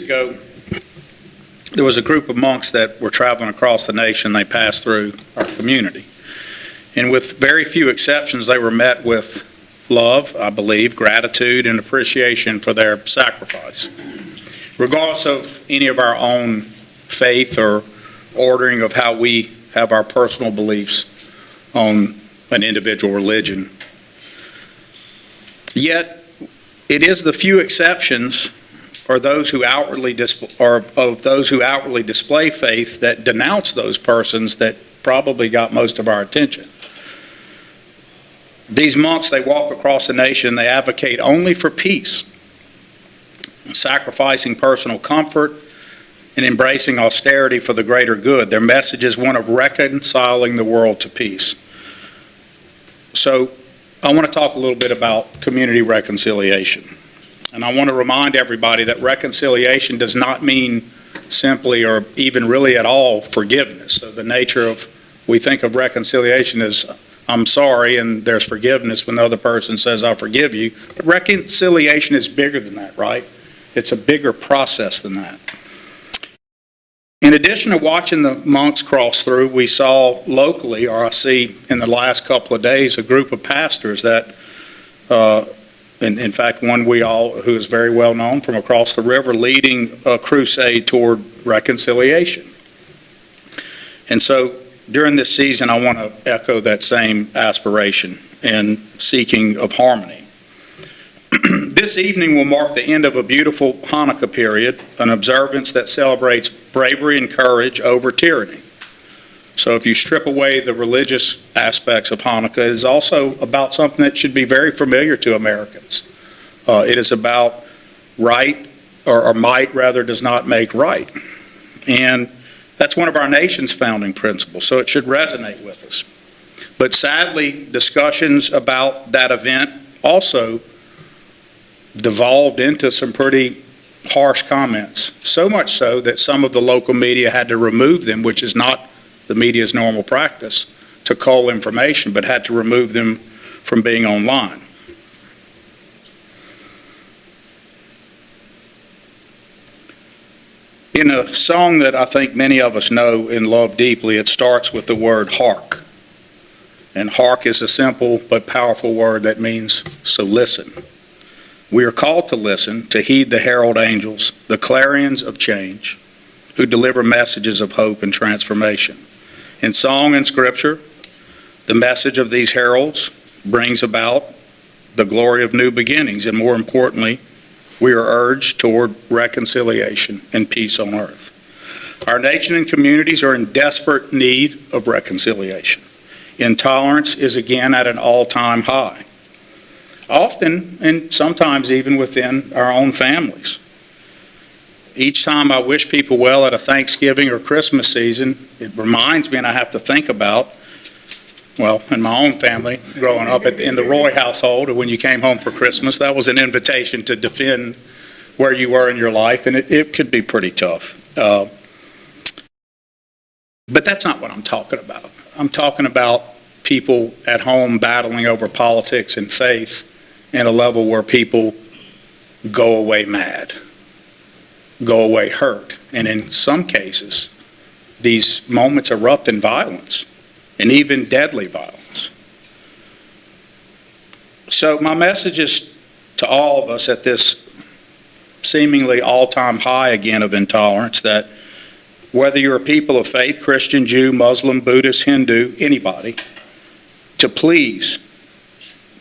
ago, there was a group of monks that were traveling across the nation. They passed through our community. And with very few exceptions, they were met with love, I believe, gratitude, and appreciation for their sacrifice. Regardless of any of our own faith or ordering of how we have our personal beliefs on an individual religion. Yet, it is the few exceptions or those who outwardly display faith that denounce those persons that probably got most of our attention. These monks, they walk across the nation, they advocate only for peace, sacrificing personal comfort and embracing austerity for the greater good. Their message is one of reconciling the world to peace. So I want to talk a little bit about community reconciliation. And I want to remind everybody that reconciliation does not mean simply or even really at all forgiveness. So the nature of, we think of reconciliation as I'm sorry and there's forgiveness when the other person says I forgive you. But reconciliation is bigger than that, right? It's a bigger process than that. In addition to watching the monks cross through, we saw locally, or I see in the last couple of days, a group of pastors that in fact, one who is very well known from across the river, leading a crusade toward reconciliation. And so during this season, I want to echo that same aspiration and seeking of harmony. This evening will mark the end of a beautiful Hanukkah period, an observance that celebrates bravery and courage over tyranny. So if you strip away the religious aspects of Hanukkah, it is also about something that should be very familiar to Americans. It is about right, or might rather, does not make right. And that's one of our nation's founding principles, so it should resonate with us. But sadly, discussions about that event also devolved into some pretty harsh comments, so much so that some of the local media had to remove them, which is not the media's normal practice, to cull information, but had to remove them from being online. In a song that I think many of us know and love deeply, it starts with the word hark. And hark is a simple but powerful word that means, so listen. We are called to listen, to heed the herald angels, the clarions of change, who deliver messages of hope and transformation. In song and scripture, the message of these heralds brings about the glory of new beginnings, and more importantly, we are urged toward reconciliation and peace on earth. Our nation and communities are in desperate need of reconciliation. Intolerance is again at an all-time high. Often, and sometimes even within our own families. Each time I wish people well at a Thanksgiving or Christmas season, it reminds me, and I have to think about, well, in my own family, growing up in the Roy household, when you came home for Christmas, that was an invitation to defend where you were in your life, and it could be pretty tough. But that's not what I'm talking about. I'm talking about people at home battling over politics and faith in a level where people go away mad, go away hurt, and in some cases, these moments erupt in violence, and even deadly violence. So my message is to all of us at this seemingly all-time high again of intolerance, that whether you're a people of faith, Christian, Jew, Muslim, Buddhist, Hindu, anybody, to please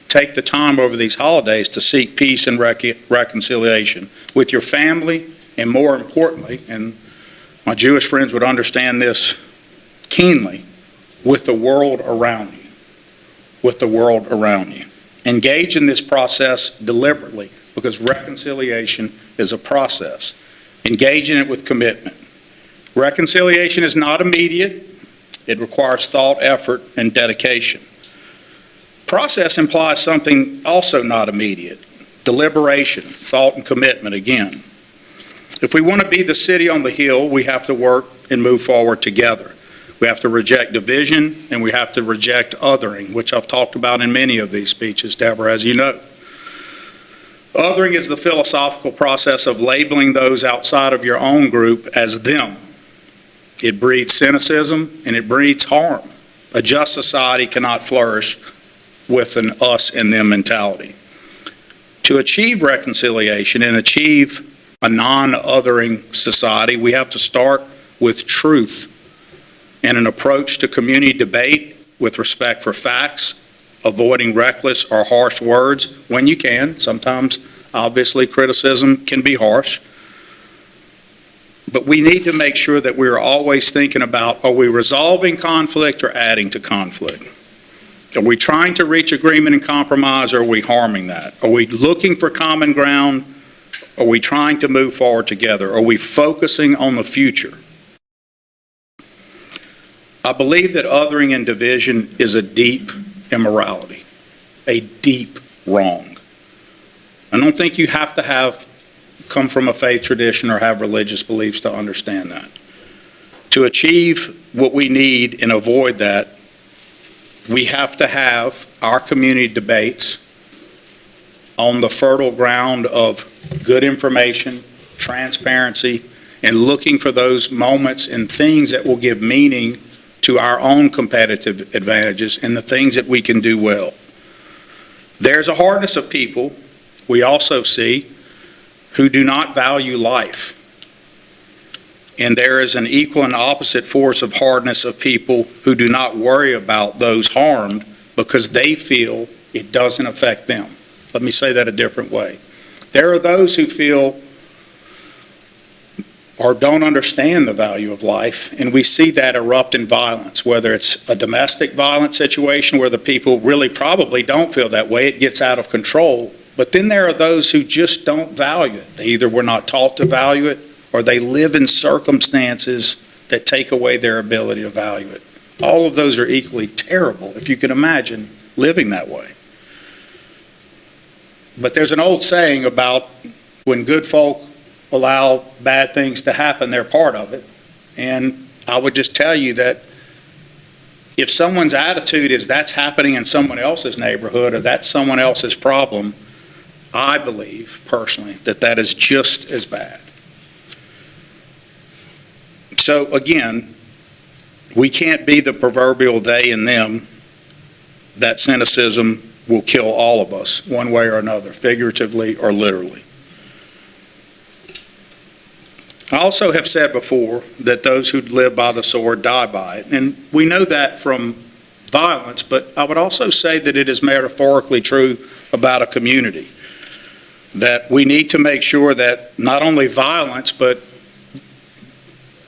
take the time over these holidays to seek peace and reconciliation with your family, and more importantly, and my Jewish friends would understand this keenly, with the world around you. With the world around you. Engage in this process deliberately, because reconciliation is a process. Engage in it with commitment. Reconciliation is not immediate. It requires thought, effort, and dedication. Process implies something also not immediate. Deliberation, thought, and commitment again. If we want to be the city on the hill, we have to work and move forward together. We have to reject division, and we have to reject othering, which I've talked about in many of these speeches, Deborah, as you know. Othering is the philosophical process of labeling those outside of your own group as them. It breeds cynicism and it breeds harm. A just society cannot flourish with an us and them mentality. To achieve reconciliation and achieve a non-othering society, we have to start with truth and an approach to community debate with respect for facts, avoiding reckless or harsh words when you can. Sometimes, obviously, criticism can be harsh. But we need to make sure that we're always thinking about, are we resolving conflict or adding to conflict? Are we trying to reach agreement and compromise, or are we harming that? Are we looking for common ground? Are we trying to move forward together? Are we focusing on the future? I believe that othering and division is a deep immorality, a deep wrong. I don't think you have to come from a faith tradition or have religious beliefs to understand that. To achieve what we need and avoid that, we have to have our community debates on the fertile ground of good information, transparency, and looking for those moments and things that will give meaning to our own competitive advantages and the things that we can do well. There's a hardness of people we also see who do not value life. And there is an equal and opposite force of hardness of people who do not worry about those harmed because they feel it doesn't affect them. Let me say that a different way. There are those who feel or don't understand the value of life, and we see that erupt in violence, whether it's a domestic violence situation where the people really probably don't feel that way, it gets out of control. But then there are those who just don't value it. They either were not taught to value it, or they live in circumstances that take away their ability to value it. All of those are equally terrible, if you can imagine living that way. But there's an old saying about when good folk allow bad things to happen, they're part of it. And I would just tell you that if someone's attitude is that's happening in someone else's neighborhood or that's someone else's problem, I believe personally that that is just as bad. So again, we can't be the proverbial they and them. That cynicism will kill all of us one way or another, figuratively or literally. I also have said before that those who live by the sword die by it. And we know that from violence, but I would also say that it is metaphorically true about a community. That we need to make sure that not only violence, but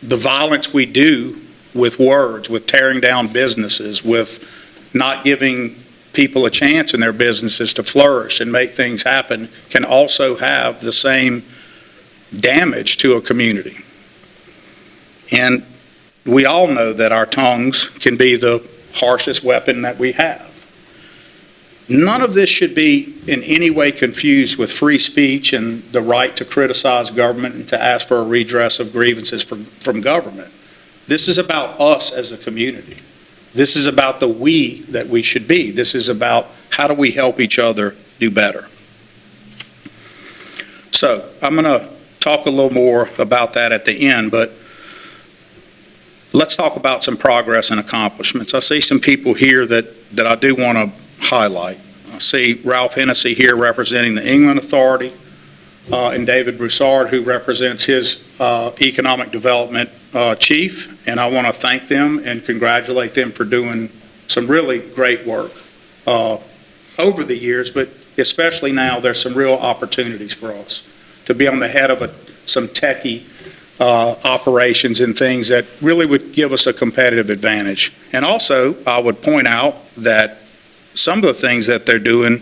the violence we do with words, with tearing down businesses, with not giving people a chance in their businesses to flourish and make things happen, can also have the same damage to a community. And we all know that our tongues can be the harshest weapon that we have. None of this should be in any way confused with free speech and the right to criticize government and to ask for a redress of grievances from government. This is about us as a community. This is about the we that we should be. This is about how do we help each other do better. So I'm going to talk a little more about that at the end, but let's talk about some progress and accomplishments. I see some people here that I do want to highlight. I see Ralph Hennessy here representing the England Authority, and David Broussard, who represents his economic development chief, and I want to thank them and congratulate them for doing some really great work over the years, but especially now there's some real opportunities for us to be on the head of some techie operations and things that really would give us a competitive advantage. And also, I would point out that some of the things that they're doing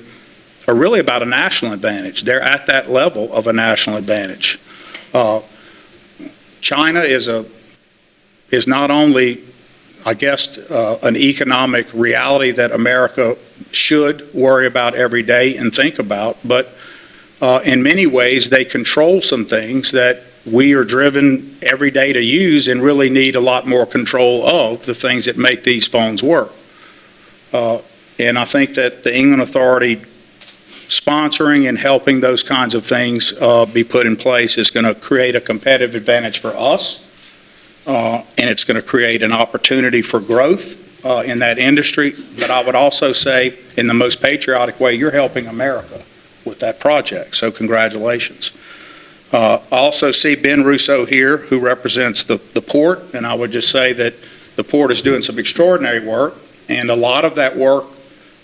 are really about a national advantage. They're at that level of a national advantage. China is not only, I guess, an economic reality that America should worry about every day and think about, but in many ways they control some things that we are driven every day to use and really need a lot more control of the things that make these phones work. And I think that the England Authority sponsoring and helping those kinds of things be put in place is going to create a competitive advantage for us, and it's going to create an opportunity for growth in that industry. But I would also say, in the most patriotic way, you're helping America with that project, so congratulations. I also see Ben Russo here, who represents the port, and I would just say that the port is doing some extraordinary work, and a lot of that work,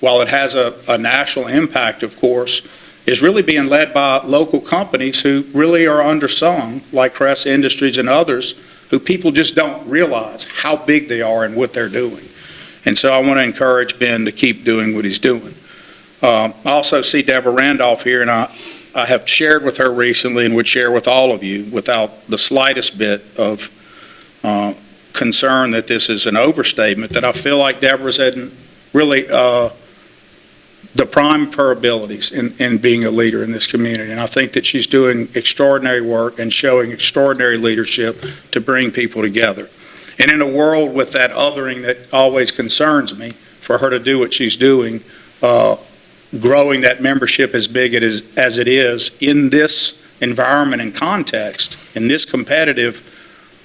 while it has a national impact, of course, is really being led by local companies who really are undersung, like Crest Industries and others, who people just don't realize how big they are and what they're doing. And so I want to encourage Ben to keep doing what he's doing. I also see Deborah Randolph here, and I have shared with her recently and would share with all of you without the slightest bit of concern that this is an overstatement, that I feel like Deborah's in really the prime of her abilities in being a leader in this community. And I think that she's doing extraordinary work and showing extraordinary leadership to bring people together. And in a world with that othering that always concerns me, for her to do what she's doing, growing that membership as big as it is in this environment and context, in this competitive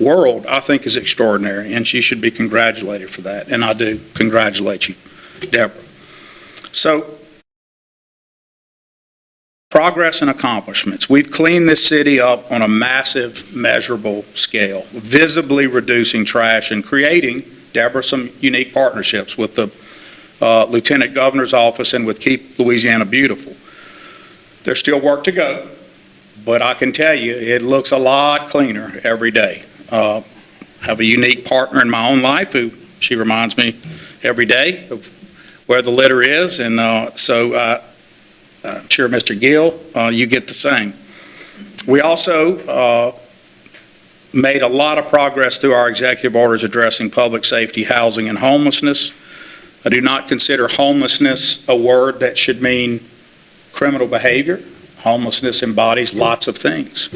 world, I think is extraordinary, and she should be congratulated for that. And I do congratulate you, Deborah. So, progress and accomplishments. We've cleaned this city up on a massive, measurable scale, visibly reducing trash and creating, Deborah, some unique partnerships with the Lieutenant Governor's Office and with Keep Louisiana Beautiful. There's still work to go, but I can tell you it looks a lot cleaner every day. Have a unique partner in my own life who she reminds me every day of where the litter is, and so I'm sure Mr. Gill, you get the same. We also made a lot of progress through our executive orders addressing public safety, housing, and homelessness. I do not consider homelessness a word that should mean criminal behavior. Homelessness embodies lots of things.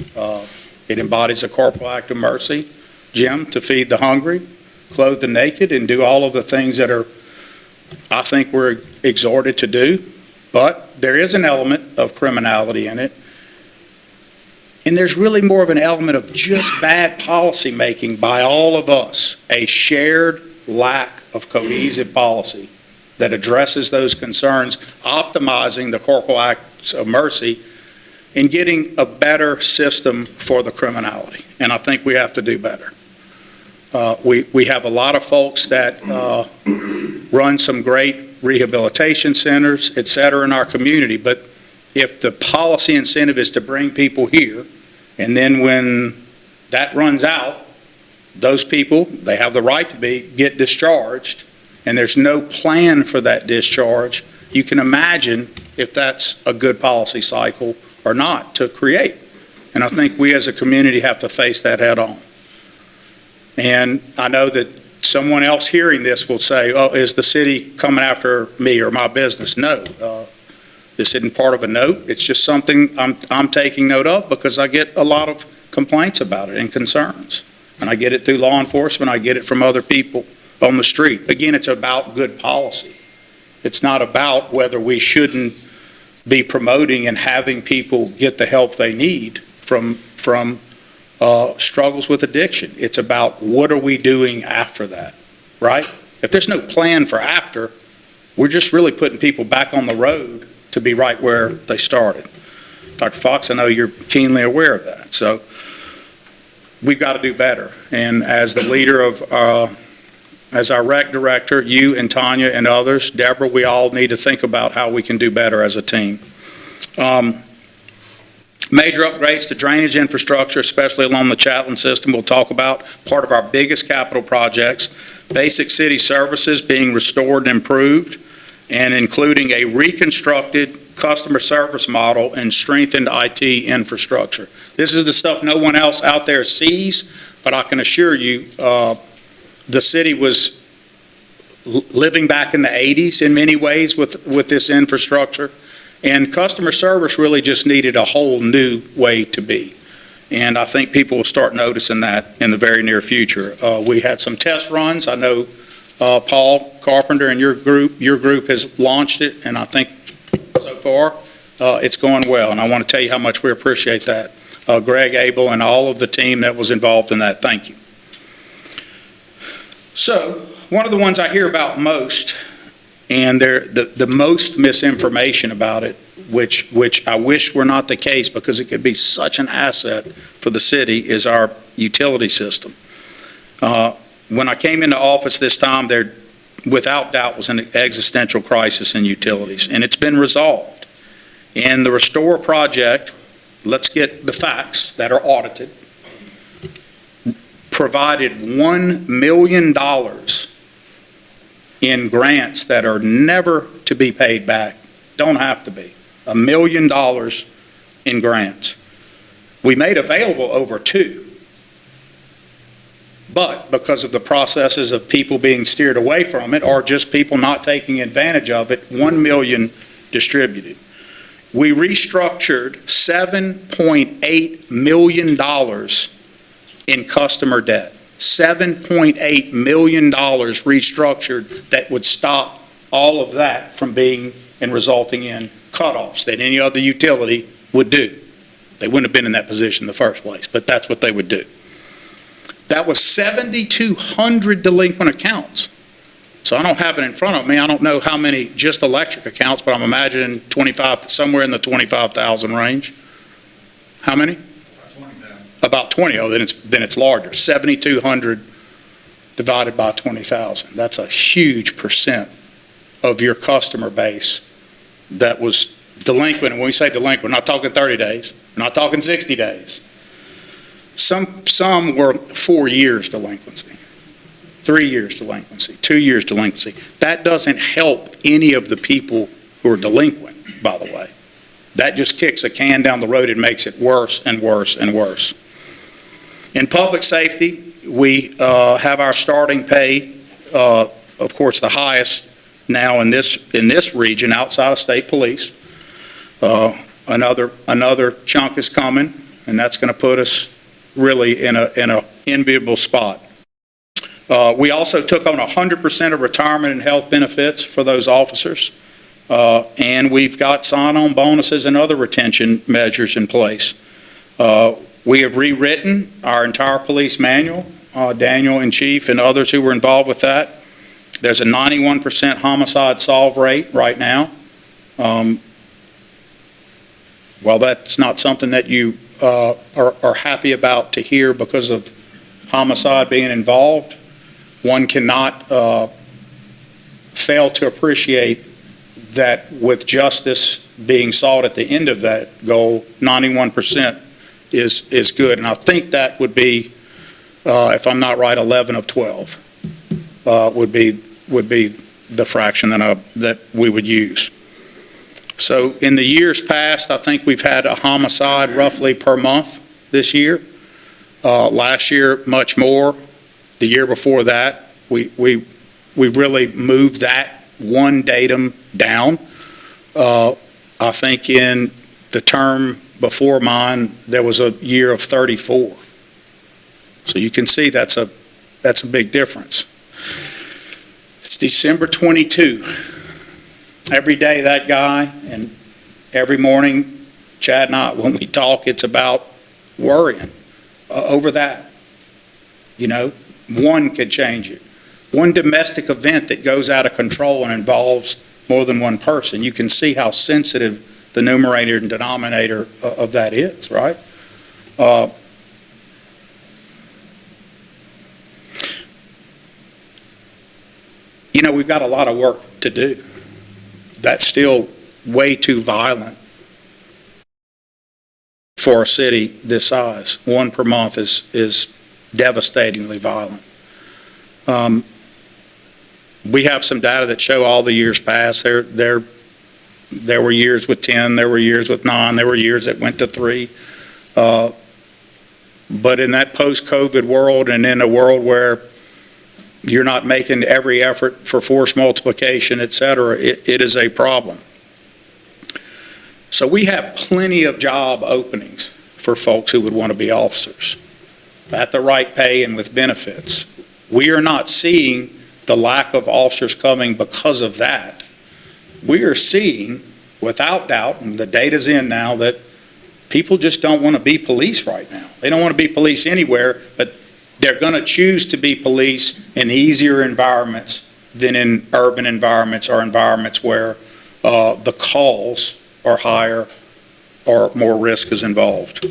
It embodies a corporal act of mercy, Jim, to feed the hungry, clothe the naked, and do all of the things that I think we're exhorted to do. But there is an element of criminality in it. And there's really more of an element of just bad policy making by all of us, a shared lack of cohesive policy that addresses those concerns, optimizing the corporal acts of mercy, and getting a better system for the criminality. And I think we have to do better. We have a lot of folks that run some great rehabilitation centers, et cetera, in our community, but if the policy incentive is to bring people here, and then when that runs out, those people, they have the right to get discharged, and there's no plan for that discharge, you can imagine if that's a good policy cycle or not to create. And I think we as a community have to face that head on. And I know that someone else hearing this will say, oh, is the city coming after me or my business? No. This isn't part of a note. It's just something I'm taking note of because I get a lot of complaints about it and concerns. And I get it through law enforcement. I get it from other people on the street. Again, it's about good policy. It's not about whether we shouldn't be promoting and having people get the help they need from struggles with addiction. It's about what are we doing after that, right? If there's no plan for after, we're just really putting people back on the road to be right where they started. Dr. Fox, I know you're keenly aware of that. So we've got to do better. And as the leader of, as our rec director, you and Tanya and others, Deborah, we all need to think about how we can do better as a team. Major upgrades to drainage infrastructure, especially along the Chatelain system, we'll talk about. Part of our biggest capital projects. Basic city services being restored and improved, and including a reconstructed customer service model and strengthened IT infrastructure. This is the stuff no one else out there sees, but I can assure you the city was living back in the 80s in many ways with this infrastructure, and customer service really just needed a whole new way to be. And I think people will start noticing that in the very near future. We had some test runs. I know Paul Carpenter and your group has launched it, and I think so far it's going well, and I want to tell you how much we appreciate that. Greg Abel and all of the team that was involved in that, thank you. So, one of the ones I hear about most, and the most misinformation about it, which I wish were not the case because it could be such an asset for the city, is our utility system. When I came into office this time, there without doubt was an existential crisis in utilities, and it's been resolved. In the Restore project, let's get the facts that are audited, provided $1 million in grants that are never to be paid back, don't have to be. $1 million in grants. We made available over 2. But because of the processes of people being steered away from it or just people not taking advantage of it, 1 million distributed. We restructured $7.8 million in customer debt. $7.8 million restructured that would stop all of that from being and resulting in cutoffs that any other utility would do. They wouldn't have been in that position in the first place, but that's what they would do. That was 7,200 delinquent accounts. So I don't have it in front of me. I don't know how many just electric accounts, but I'm imagining 25, somewhere in the 25,000 range. How many? About 20. Oh, then it's larger. 7,200 divided by 20,000. That's a huge percent of your customer base that was delinquent. And when we say delinquent, we're not talking 30 days. We're not talking 60 days. Some were 4 years delinquency, 3 years delinquency, 2 years delinquency. That doesn't help any of the people who are delinquent, by the way. That just kicks a can down the road and makes it worse and worse and worse. In public safety, we have our starting pay, of course, the highest now in this region outside of state police. Another chunk is coming, and that's going to put us really in a enviable spot. We also took on 100% of retirement and health benefits for those officers, and we've got sign-on bonuses and other retention measures in place. We have rewritten our entire police manual, Daniel in chief and others who were involved with that. There's a 91% homicide solve rate right now. Well, that's not something that you are happy about to hear because of homicide being involved. One cannot fail to appreciate that with justice being sought at the end of that goal, 91% is good. And I think that would be, if I'm not right, 11 of 12 would be the fraction that we would use. So in the years past, I think we've had a homicide roughly per month this year. Last year, much more. The year before that, we really moved that one datum down. I think in the term before mine, there was a year of 34. So you can see that's a big difference. It's December 22. Every day that guy, and every morning, Chad and I, when we talk, it's about worrying over that. You know, one could change it. One domestic event that goes out of control and involves more than one person, you can see how sensitive the numerator and denominator of that is, right? You know, we've got a lot of work to do. That's still way too violent for a city this size. One per month is devastatingly violent. We have some data that show all the years past. There were years with 10, there were years with 9, there were years that went to 3. But in that post-COVID world and in a world where you're not making every effort for force multiplication, et cetera, it is a problem. So we have plenty of job openings for folks who would want to be officers at the right pay and with benefits. We are not seeing the lack of officers coming because of that. We are seeing without doubt, and the data's in now, that people just don't want to be police right now. They don't want to be police anywhere, but they're going to choose to be police in easier environments than in urban environments or environments where the calls are higher or more risk is involved.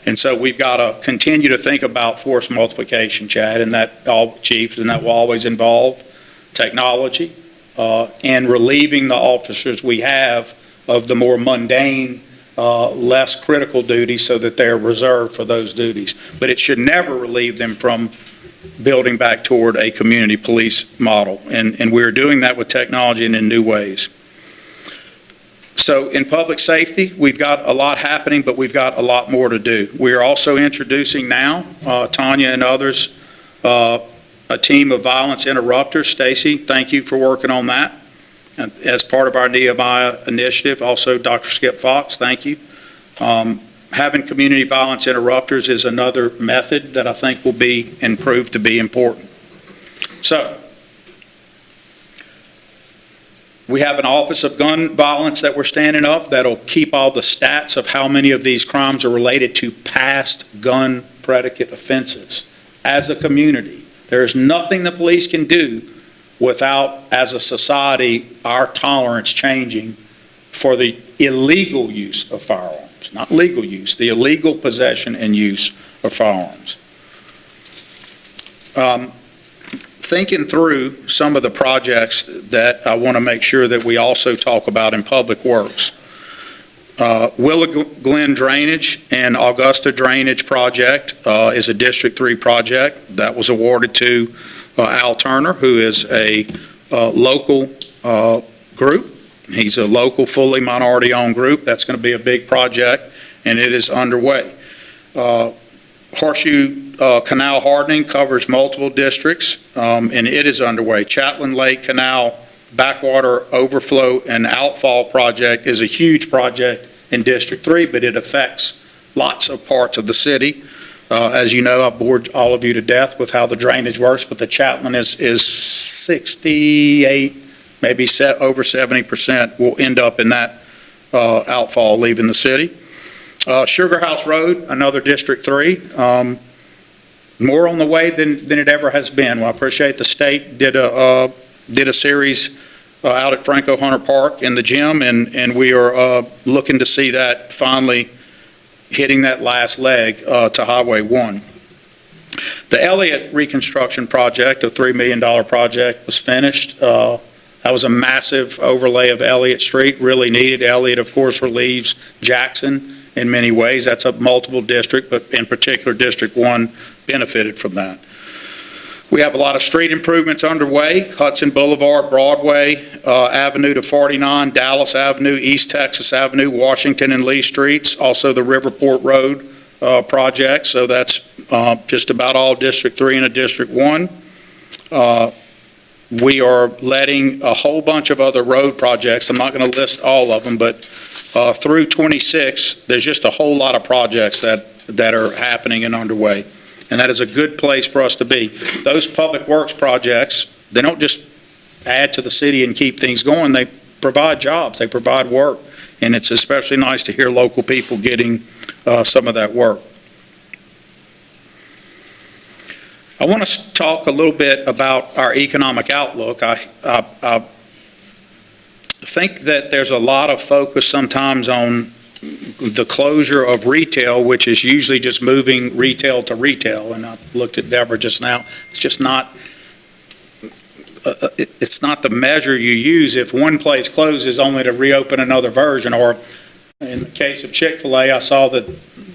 And so we've got to continue to think about force multiplication, Chad, and that will always involve technology and relieving the officers we have of the more mundane, less critical duties so that they're reserved for those duties. But it should never relieve them from building back toward a community police model. And we're doing that with technology and in new ways. So in public safety, we've got a lot happening, but we've got a lot more to do. We are also introducing now, Tanya and others, a team of violence interrupters. Stacy, thank you for working on that. As part of our Nehemiah initiative, also Dr. Skip Fox, thank you. Having community violence interrupters is another method that I think will be and prove to be important. So, we have an Office of Gun Violence that we're standing up that'll keep all the stats of how many of these crimes are related to past gun predicate offenses. As a community, there's nothing the police can do without, as a society, our tolerance changing for the illegal use of firearms. Not legal use, the illegal possession and use of firearms. Thinking through some of the projects that I want to make sure that we also talk about in Public Works. Willow Glen Drainage and Augusta Drainage Project is a District 3 project that was awarded to Al Turner, who is a local group. He's a local, fully minority-owned group. That's going to be a big project, and it is underway. Horseshoe Canal hardening covers multiple districts, and it is underway. Chatelain Lake Canal backwater overflow and outfall project is a huge project in District 3, but it affects lots of parts of the city. As you know, I bored all of you to death with how the drainage works, but the Chatelain is 68, maybe over 70% will end up in that outfall leaving the city. Sugar House Road, another District 3, more on the way than it ever has been. Well, I appreciate the state did a series out at Franco Hunter Park in the gym, and we are looking to see that finally hitting that last leg to Highway 1. The Elliott reconstruction project, a $3 million project, was finished. That was a massive overlay of Elliott Street, really needed. Elliott, of course, relieves Jackson in many ways. That's a multiple district, but in particular, District 1 benefited from that. We have a lot of street improvements underway. Hudson Boulevard, Broadway, Avenue to 49, Dallas Avenue, East Texas Avenue, Washington and Lee Streets, also the Riverport Road project. So that's just about all District 3 and a District 1. We are letting a whole bunch of other road projects. I'm not going to list all of them, but through 26, there's just a whole lot of projects that are happening and underway. And that is a good place for us to be. Those public works projects, they don't just add to the city and keep things going. They provide jobs. They provide work. And it's especially nice to hear local people getting some of that work. I want to talk a little bit about our economic outlook. I think that there's a lot of focus sometimes on the closure of retail, which is usually just moving retail to retail. And I looked at Deborah just now. It's just not, it's not the measure you use if one place closes only to reopen another version. Or in the case of Chick-fil-A, I saw that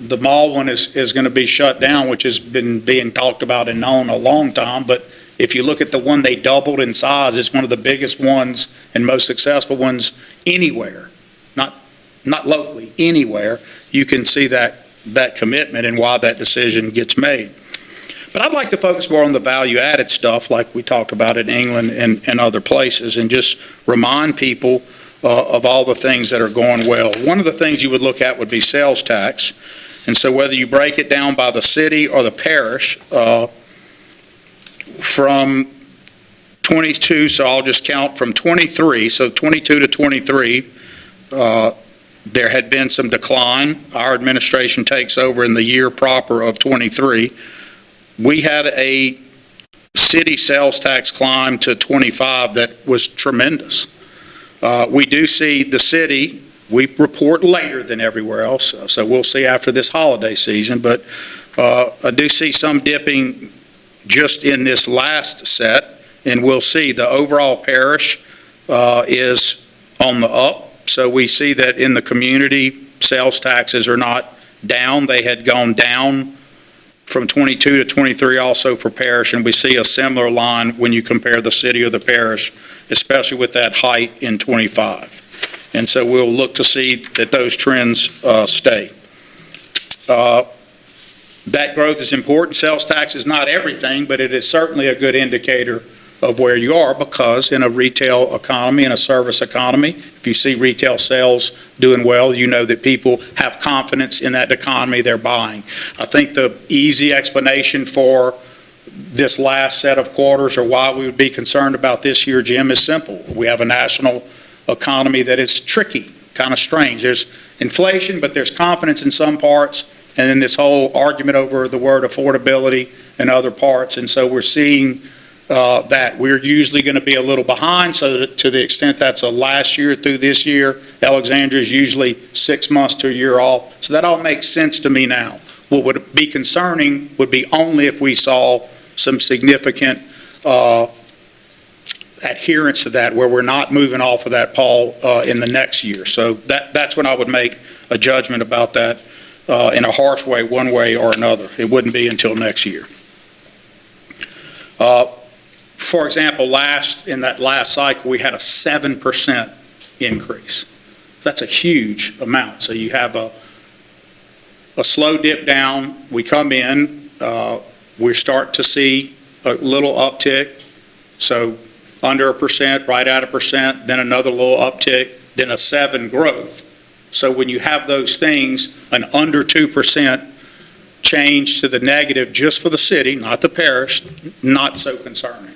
the mall one is going to be shut down, which has been being talked about and known a long time. But if you look at the one they doubled in size, it's one of the biggest ones and most successful ones anywhere. Not locally, anywhere. You can see that commitment and why that decision gets made. But I'd like to focus more on the value-added stuff like we talked about in England and other places, and just remind people of all the things that are going well. One of the things you would look at would be sales tax. And so whether you break it down by the city or the parish, from 22, so I'll just count from 23, so 22 to 23, there had been some decline. Our administration takes over in the year proper of '23. We had a city sales tax climb to 25 that was tremendous. We do see the city, we report later than everywhere else, so we'll see after this holiday season, but I do see some dipping just in this last set, and we'll see the overall parish is on the up. So we see that in the community, sales taxes are not down. They had gone down from 22 to 23 also for parish, and we see a similar line when you compare the city or the parish, especially with that height in 25. And so we'll look to see that those trends stay. That growth is important. Sales tax is not everything, but it is certainly a good indicator of where you are, because in a retail economy, in a service economy, if you see retail sales doing well, you know that people have confidence in that economy they're buying. I think the easy explanation for this last set of quarters, or why we would be concerned about this year, Jim, is simple. We have a national economy that is tricky, kind of strange. There's inflation, but there's confidence in some parts, and then this whole argument over the word affordability in other parts. And so we're seeing that we're usually going to be a little behind, so that to the extent that's a last year through this year, Alexandria is usually 6 months to a year off. So that all makes sense to me now. What would be concerning would be only if we saw some significant adherence to that, where we're not moving off of that, Paul, in the next year. So that's when I would make a judgment about that in a harsh way, one way or another. It wouldn't be until next year. For example, in that last cycle, we had a 7% increase. That's a huge amount. So you have a slow dip down. We come in, we start to see a little uptick. So under 1%, right at 1%, then another little uptick, then a 7 growth. So when you have those things, an under 2% change to the negative just for the city, not the parish, not so concerning.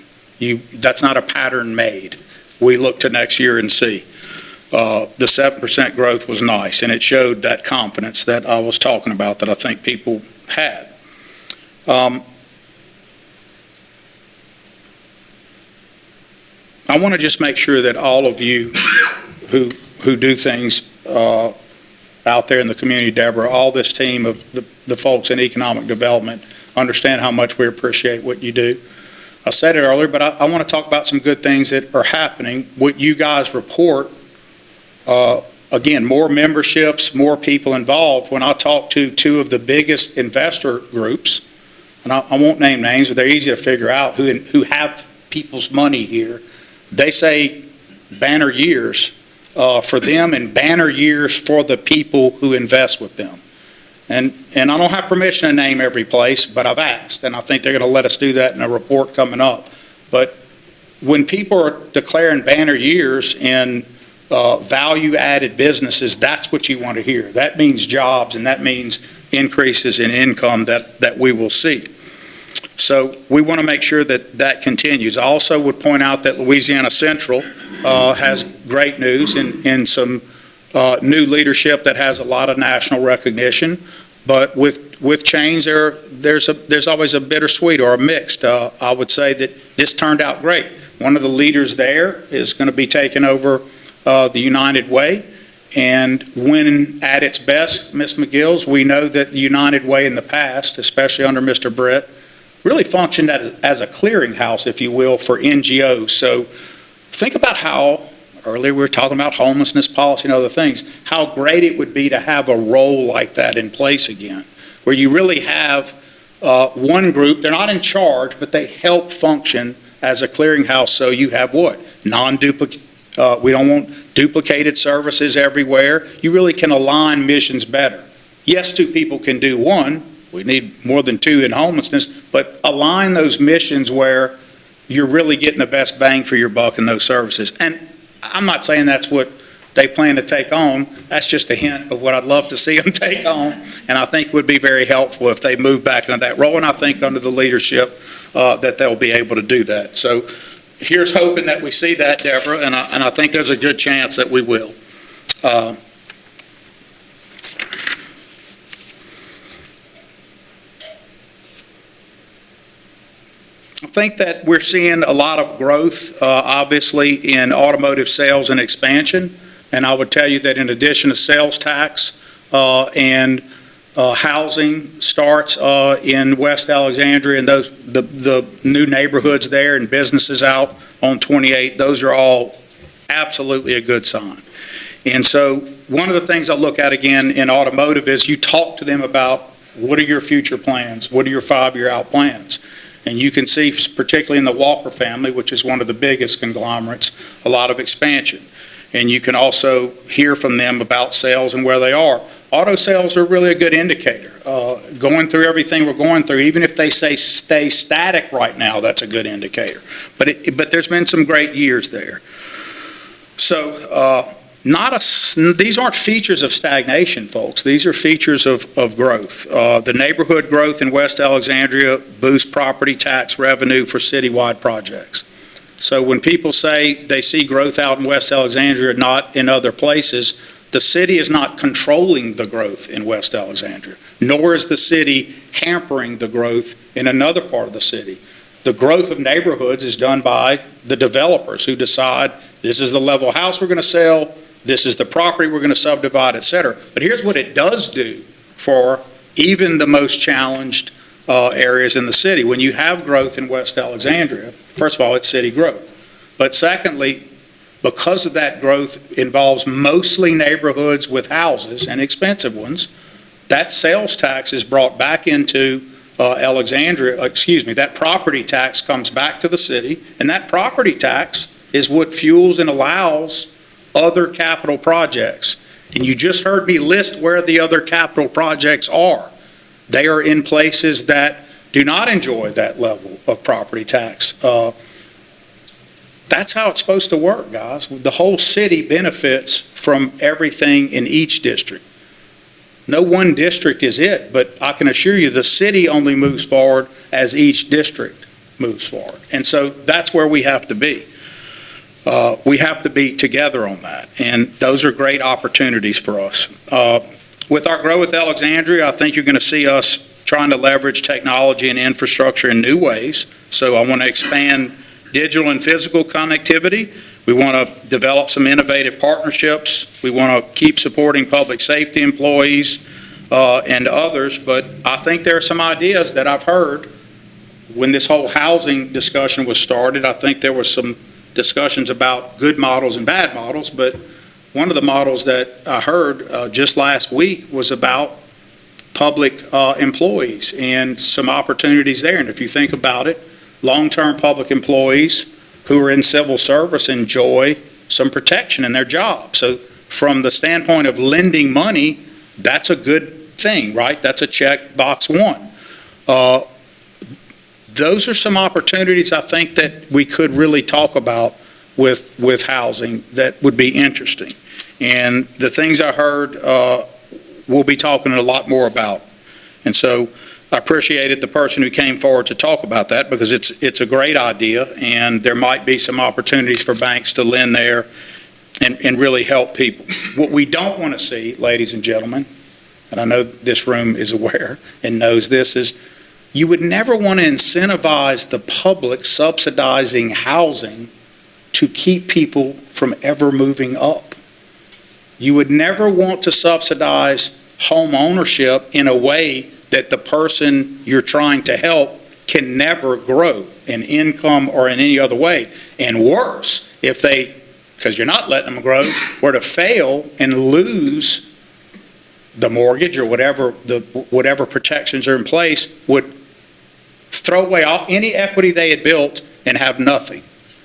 That's not a pattern made. We look to next year and see. The 7% growth was nice, and it showed that confidence that I was talking about that I think people had. I want to just make sure that all of you who do things out there in the community, Deborah, all this team of the folks in economic development, understand how much we appreciate what you do. I said it earlier, but I want to talk about some good things that are happening. What you guys report, again, more memberships, more people involved. When I talk to 2 of the biggest investor groups, and I won't name names, but they're easy to figure out, who have people's money here, they say banner years for them and banner years for the people who invest with them. And I don't have permission to name every place, but I've asked, and I think they're going to let us do that in a report coming up. But when people are declaring banner years in value-added businesses, that's what you want to hear. That means jobs, and that means increases in income that we will see. So we want to make sure that that continues. I also would point out that Louisiana Central has great news in some new leadership that has a lot of national recognition, but with change there's always a bittersweet or a mixed. I would say that this turned out great. One of the leaders there is going to be taking over the United Way, and when at its best, Ms. McGill's, we know that the United Way in the past, especially under Mr. Britt, really functioned as a clearinghouse, if you will, for NGOs. So think about how, earlier we were talking about homelessness policy and other things, how great it would be to have a role like that in place again, where you really have one group, they're not in charge, but they help function as a clearinghouse. So you have what? Non-duplicate, we don't want duplicated services everywhere. You really can align missions better. Yes, 2 people can do one. We need more than 2 in homelessness, but align those missions where you're really getting the best bang for your buck in those services. And I'm not saying that's what they plan to take on. That's just a hint of what I'd love to see them take on, and I think it would be very helpful if they move back into that role, and I think under the leadership that they'll be able to do that. So here's hoping that we see that, Deborah, and I think there's a good chance that we will. Uh, I think that we're seeing a lot of growth, obviously, in automotive sales and expansion. And I would tell you that in addition to sales tax and housing starts in West Alexandria and the new neighborhoods there and businesses out on 28, those are all absolutely a good sign. And so one of the things I look at again in automotive is you talk to them about what are your future plans? What are your 5-year out plans? And you can see, particularly in the Walker family, which is one of the biggest conglomerates, a lot of expansion. And you can also hear from them about sales and where they are. Auto sales are really a good indicator. Going through everything we're going through, even if they say stay static right now, that's a good indicator. But there's been some great years there. So these aren't features of stagnation, folks. These are features of growth. The neighborhood growth in West Alexandria boosts property tax revenue for citywide projects. So when people say they see growth out in West Alexandria, not in other places, the city is not controlling the growth in West Alexandria, nor is the city hampering the growth in another part of the city. The growth of neighborhoods is done by the developers who decide this is the level house we're going to sell, this is the property we're going to subdivide, et cetera. But here's what it does do for even the most challenged areas in the city. When you have growth in West Alexandria, first of all, it's city growth. But secondly, because of that growth involves mostly neighborhoods with houses and expensive ones, that sales tax is brought back into Alexandria, that property tax comes back to the city, and that property tax is what fuels and allows other capital projects. And you just heard me list where the other capital projects are. They are in places that do not enjoy that level of property tax. That's how it's supposed to work, guys. The whole city benefits from everything in each district. No one district is it, but I can assure you the city only moves forward as each district moves forward. And so that's where we have to be. We have to be together on that, and those are great opportunities for us. With our Grow with Alexandria, I think you're going to see us trying to leverage technology and infrastructure in new ways. So I want to expand digital and physical connectivity. We want to develop some innovative partnerships. We want to keep supporting public safety employees and others, but I think there are some ideas that I've heard when this whole housing discussion was started. I think there were some discussions about good models and bad models, but one of the models that I heard just last week was about public employees and some opportunities there. And if you think about it, long-term public employees who are in civil service enjoy some protection in their job. So from the standpoint of lending money, that's a good thing, right? That's a check box one. Those are some opportunities I think that we could really talk about with housing that would be interesting. And the things I heard, we'll be talking a lot more about. And so I appreciated the person who came forward to talk about that, because it's a great idea, and there might be some opportunities for banks to lend there and really help people. What we don't want to see, ladies and gentlemen, and I know this room is aware and knows this, is you would never want to incentivize the public subsidizing housing to keep people from ever moving up. You would never want to subsidize home ownership in a way that the person you're trying to help can never grow in income or in any other way. And worse, if they, because you're not letting them grow, were to fail and lose the mortgage or whatever protections are in place, would throw away any equity they had built and have nothing.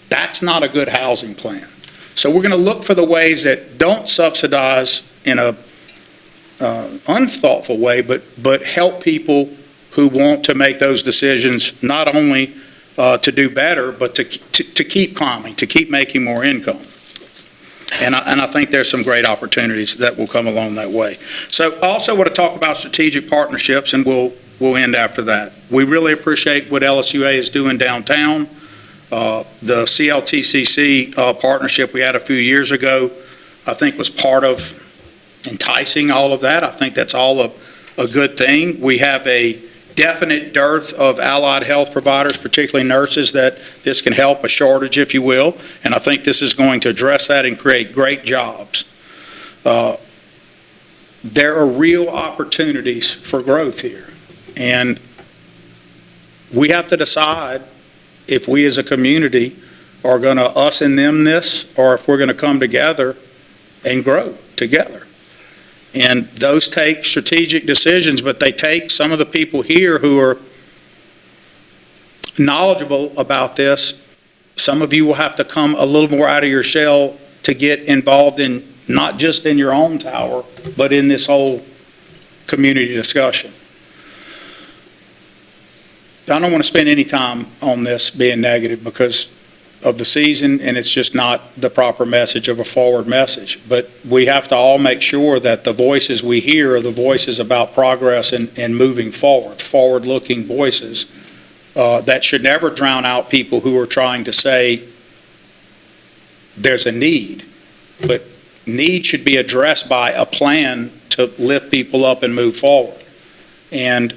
That's not a good housing plan. So we're going to look for the ways that don't subsidize in a unthoughtful way, but help people who want to make those decisions, not only to do better, but to keep climbing, to keep making more income. And I think there's some great opportunities that will come along that way. So I also want to talk about strategic partnerships, and we'll end after that. We really appreciate what LSUA is doing downtown. The CLTCC partnership we had a few years ago I think was part of enticing all of that. I think that's all a good thing. We have a definite dearth of allied health providers, particularly nurses, that this can help, a shortage, if you will, and I think this is going to address that and create great jobs. There are real opportunities for growth here, and we have to decide if we as a community are going to us and them this, or if we're going to come together and grow together. And those take strategic decisions, but they take some of the people here who are knowledgeable about this. Some of you will have to come a little more out of your shell to get involved in, not just in your own tower, but in this whole community discussion. I don't want to spend any time on this being negative because of the season, and it's just not the proper message of a forward message. But we have to all make sure that the voices we hear are the voices about progress and moving forward, forward-looking voices that should never drown out people who are trying to say there's a need. But need should be addressed by a plan to lift people up and move forward. And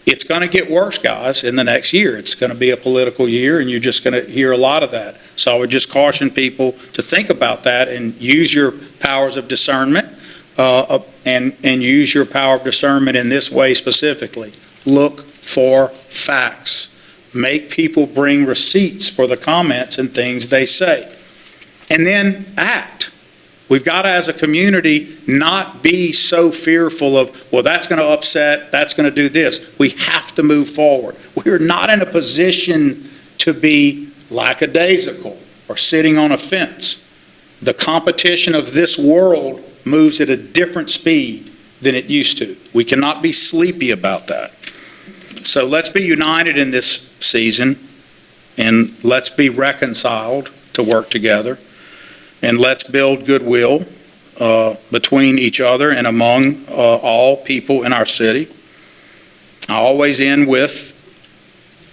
it's going to get worse, guys, in the next year. It's going to be a political year, and you're just going to hear a lot of that. So I would just caution people to think about that and use your powers of discernment, and use your power of discernment in this way specifically. Look for facts. Make people bring receipts for the comments and things they say. And then act. We've got to, as a community, not be so fearful of, well, that's going to upset, that's going to do this. We have to move forward. We're not in a position to be lackadaisical or sitting on a fence. The competition of this world moves at a different speed than it used to. We cannot be sleepy about that. So let's be united in this season, and let's be reconciled to work together. And let's build goodwill between each other and among all people in our city. I always end with,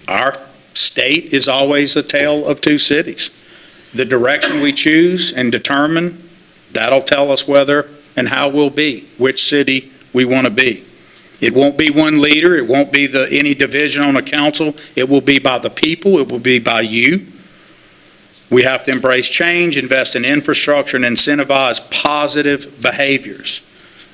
our state is always a tale of two cities. The direction we choose and determine, that'll tell us whether and how we'll be, which city we want to be. It won't be one leader. It won't be any division on a council. It will be by the people. It will be by you. We have to embrace change, invest in infrastructure, and incentivize positive behaviors.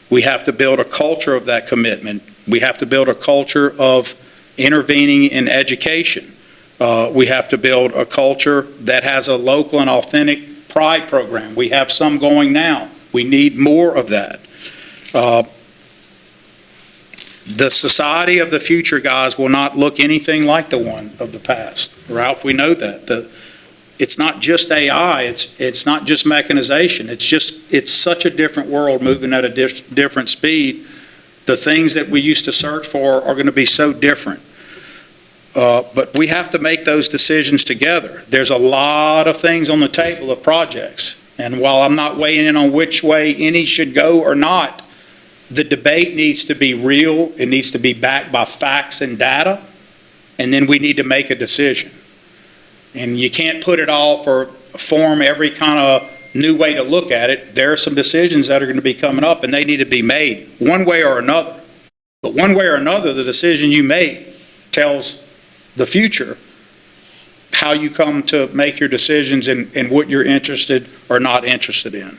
We have to build a culture of that commitment. We have to build a culture of intervening in education. We have to build a culture that has a local and authentic pride program. We have some going now. We need more of that. The society of the future, guys, will not look anything like the one of the past. Ralph, we know that. It's not just AI, it's not just mechanization, it's such a different world moving at a different speed. The things that we used to search for are going to be so different. But we have to make those decisions together. There's a lot of things on the table of projects, and while I'm not weighing in on which way any should go or not, the debate needs to be real, it needs to be backed by facts and data, and then we need to make a decision. And you can't put it all form every kind of new way to look at it. There are some decisions that are going to be coming up, and they need to be made one way or another. But one way or another, the decision you make tells the future how you come to make your decisions and what you're interested or not interested in.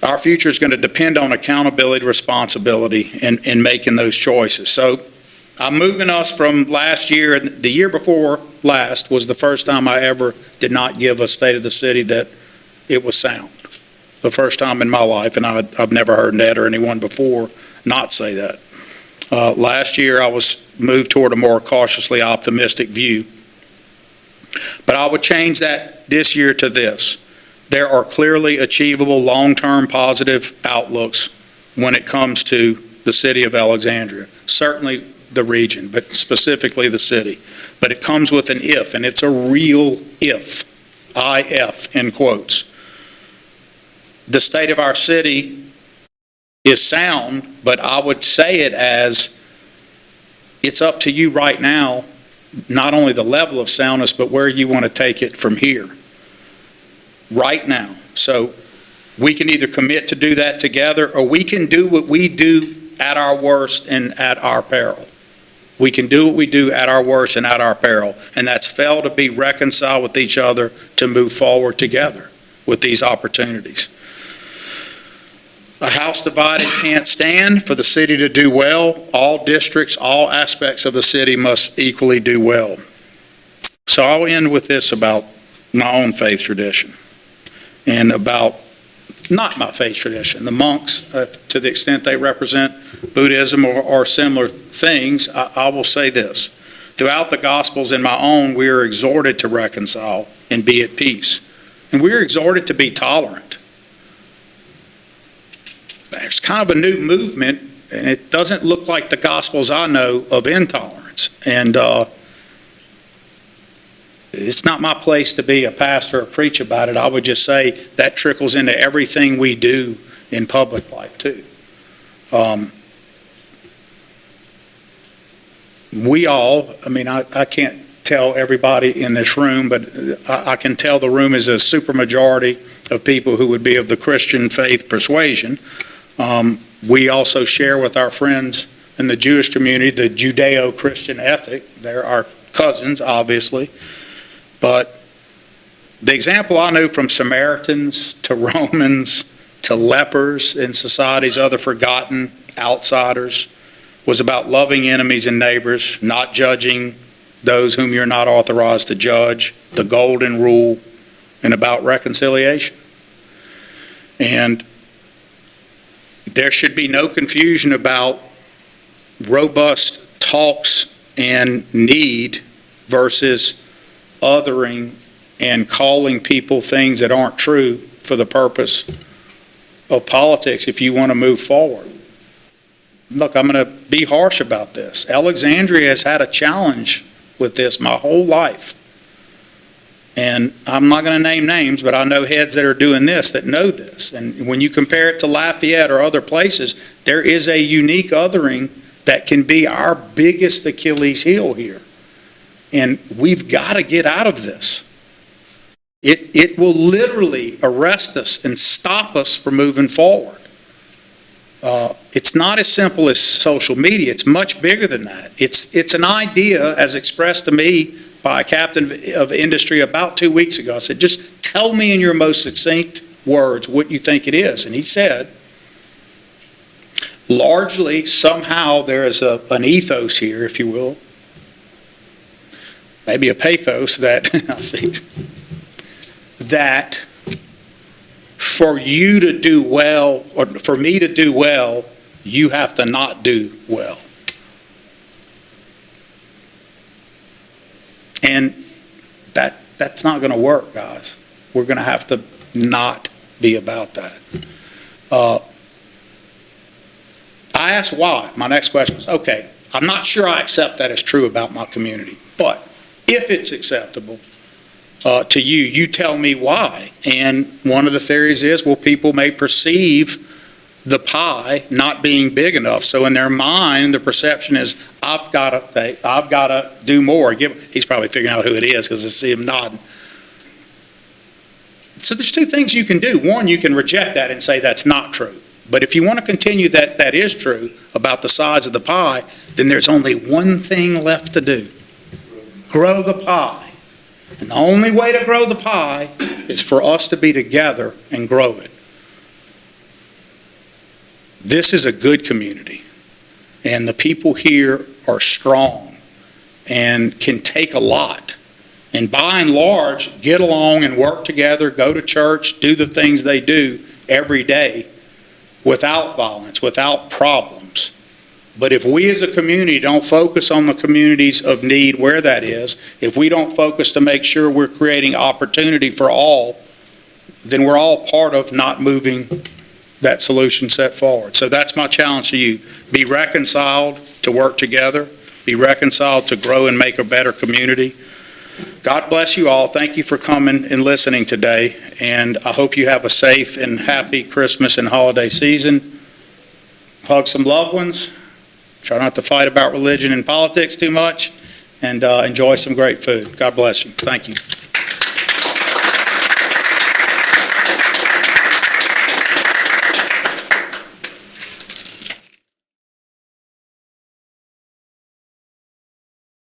Our future is going to depend on accountability, responsibility, and making those choices. So I'm moving us from last year, and the year before last was the first time I ever did not give a state of the city that it was sound. The first time in my life, and I've never heard Ned or anyone before not say that. Last year I was moved toward a more cautiously optimistic view. But I would change that this year to this. There are clearly achievable long-term positive outlooks when it comes to the city of Alexandria. Certainly the region, but specifically the city. But it comes with an if, and it's a real if, IF in quotes. The state of our city is sound, but I would say it as it's up to you right now, not only the level of soundness, but where you want to take it from here. Right now. So We can either commit to do that together, or we can do what we do at our worst and at our peril. We can do what we do at our worst and at our peril, and that's fail to be reconciled with each other to move forward together with these opportunities. A house divided can't stand. For the city to do well, all districts, all aspects of the city must equally do well. So I'll end with this about my own faith tradition and about not my faith tradition. The monks, to the extent they represent Buddhism or similar things, I will say this. Throughout the Gospels and my own, we are exhorted to reconcile and be at peace. And we are exhorted to be tolerant. There's kind of a new movement, and it doesn't look like the Gospels I know of intolerance. And it's not my place to be a pastor or preach about it. I would just say that trickles into everything we do in public life too. We all, I can't tell everybody in this room, but I can tell the room is a supermajority of people who would be of the Christian faith persuasion. We also share with our friends in the Jewish community the Judeo-Christian ethic. They're our cousins, obviously. But the example I know from Samaritans to Romans to lepers in societies, other forgotten outsiders, was about loving enemies and neighbors, not judging those whom you're not authorized to judge, the golden rule, and about reconciliation. And there should be no confusion about robust talks and need versus othering and calling people things that aren't true for the purpose of politics if you want to move forward. Look, I'm going to be harsh about this. Alexandria has had a challenge with this my whole life. And I'm not going to name names, but I know heads that are doing this that know this. And when you compare it to Lafayette or other places, there is a unique othering that can be our biggest Achilles heel here. And we've got to get out of this. It will literally arrest us and stop us from moving forward. It's not as simple as social media. It's much bigger than that. It's an idea as expressed to me by a captain of industry about 2 weeks ago. I said, just tell me in your most succinct words what you think it is. And he said, largely, somehow there is an ethos here, if you will, maybe a pathos that, that for you to do well, or for me to do well, you have to not do well. And that's not going to work, guys. We're going to have to not be about that. I asked why. My next question was, okay, I'm not sure I accept that as true about my community, but if it's acceptable to you, you tell me why. And one of the theories is, well, people may perceive the pie not being big enough. So in their mind, the perception is, I've got to do more. He's probably figuring out who it is because I see him nodding. So there's two things you can do. One, you can reject that and say that's not true. But if you want to continue that is true about the size of the pie, then there's only one thing left to do. Grow the pie. And the only way to grow the pie is for us to be together and grow it. This is a good community, and the people here are strong and can take a lot. And by and large, get along and work together, go to church, do the things they do every day without violence, without problems. But if we as a community don't focus on the communities of need where that is, if we don't focus to make sure we're creating opportunity for all, then we're all part of not moving that solution set forward. So that's my challenge to you. Be reconciled to work together. Be reconciled to grow and make a better community. God bless you all. Thank you for coming and listening today. And I hope you have a safe and happy Christmas and holiday season. Hug some loved ones. Try not to fight about religion and politics too much. And enjoy some great food. God bless you. Thank you.